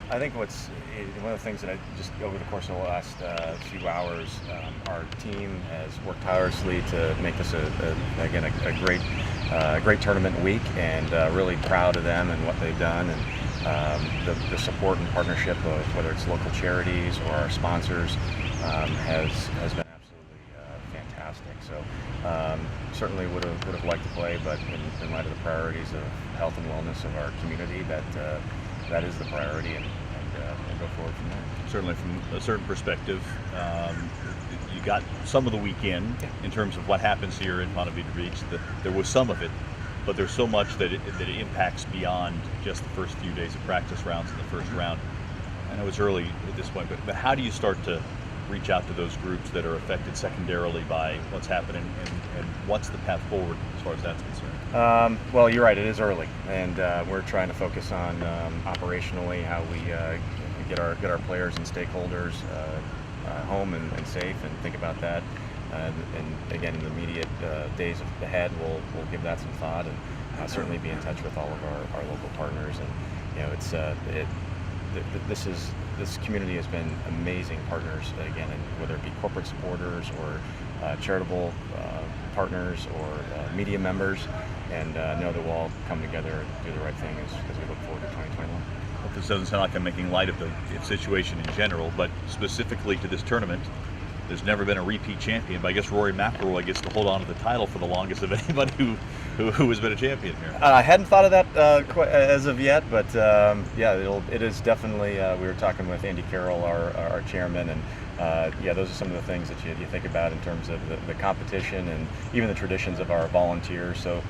I think one of the things that I just over the course of the last few hours, our team has worked tirelessly to make this again a great tournament week, and really proud of them and what they've done, and the support and partnership of whether it's local charities or our sponsors has been absolutely fantastic. So certainly would have liked to play, but in light of the priorities of health and wellness of our community, that is the priority, and we'll go forward from there. Certainly, from a certain perspective, you got some of the weekend in terms of what happens here in Ponte Vedra Beach. There was some of it, but there's so much that it impacts beyond just the first few days of practice rounds in the first round. I know it's early at this point, but how do you start to reach out to those groups that are affected secondarily by what's happening, and what's the path forward as far as that's concerned? Well, you're right. It is early, and we're trying to focus on operationally how we get our players and stakeholders home and safe, and think about that. And again, in the immediate days ahead, we'll give that some thought, and certainly be in touch with all of our local partners. And this community has been amazing partners, again, and whether it be corporate supporters or charitable partners or media members, and know that we'll all come together and do the right thing as we look forward to 2021. Well, this doesn't sound like I'm making light of the situation in general, but specifically to this tournament, there's never been a repeat champion, but I guess Rory McIlroy gets to hold on to the title for the longest of anybody who has been a champion here. I hadn't thought of that quite as of yet, but yeah, it is definitely. We were talking with Andy Carroll, our chairman, and yeah, those are some of the things that you think about in terms of the competition and even the traditions of our volunteers. So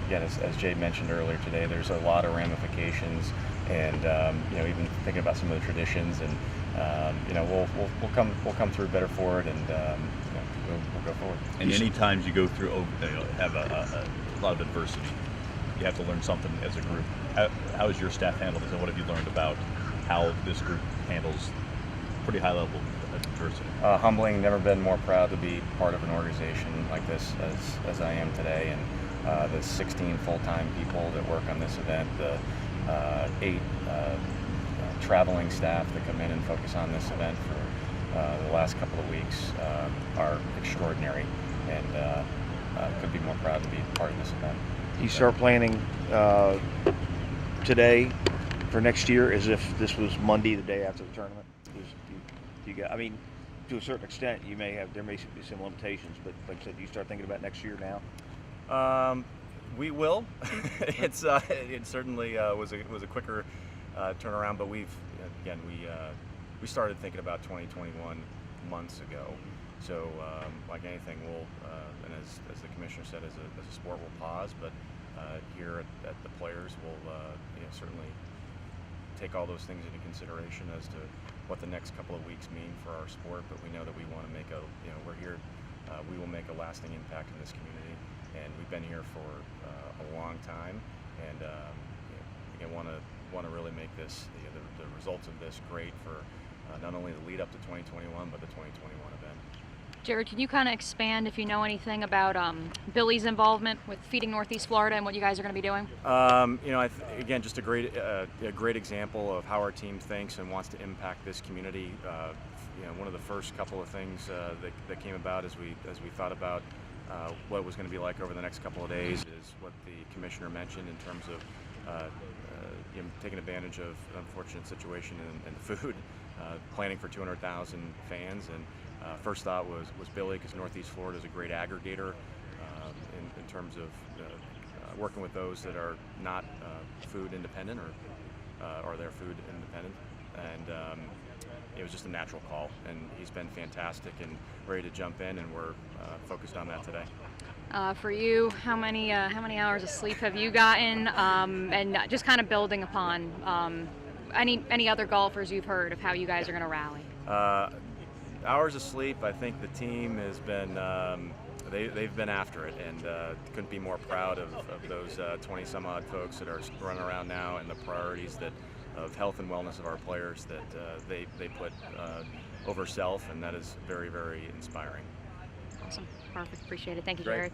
again, as Jay mentioned earlier today, there's a lot of ramifications, and even thinking about some of the traditions, and we'll come through better for it, and we'll go forward. And any times you go through have a lot of adversity, you have to learn something as a group. How has your staff handled this, and what have you learned about how this group handles pretty high level adversity? Humbling. Never been more proud to be part of an organization like this as I am today, and the 16 full-time people that work on this event, the 8 traveling staff that come in and focus on this event for the last couple of weeks are extraordinary, and could be more proud to be part of this event. You start planning today for next year as if this was Monday, the day after the tournament? I mean, to a certain extent, there may be some limitations, but like I said, you start thinking about next year now? We will. It certainly was a quicker turnaround, but we started thinking about 2021 months ago. So like anything, we'll and as the commissioner said, as a sport, we'll pause, but here at the Players, we'll certainly take all those things into consideration as to what the next couple of weeks mean for our sport. But we know that we want to make we're here. We will make a lasting impact in this community, and we've been here for a long time, and again, want to really make this the results of this great for not only the lead up to 2021, but the 2021 event. Jared, can you kind of expand, if you know anything about Billy's involvement with Feeding Northeast Florida and what you guys are going to be doing? Again, just a great example of how our team thinks and wants to impact this community. One of the first couple of things that came about as we thought about what it was going to be like over the next couple of days is what the commissioner mentioned in terms of taking advantage of an unfortunate situation in the food, planning for 200,000 fans, and first thought was Billy, because Northeast Florida is a great aggregator in terms of working with those that are not food independent or they're food independent, and it was just a natural call, and he's been fantastic and ready to jump in, and we're focused on that today. For you, how many hours of sleep have you gotten? And just kind of building upon any other golfers you've heard of how you guys are going to rally. Hours of sleep. I think the team has been they've been after it, and couldn't be more proud of those 20 some odd folks that are running around now, and the priorities of health and wellness of our players that they put over self, and that is very, very inspiring. Awesome. Perfect. Appreciate it. Thank you, Great. Jared.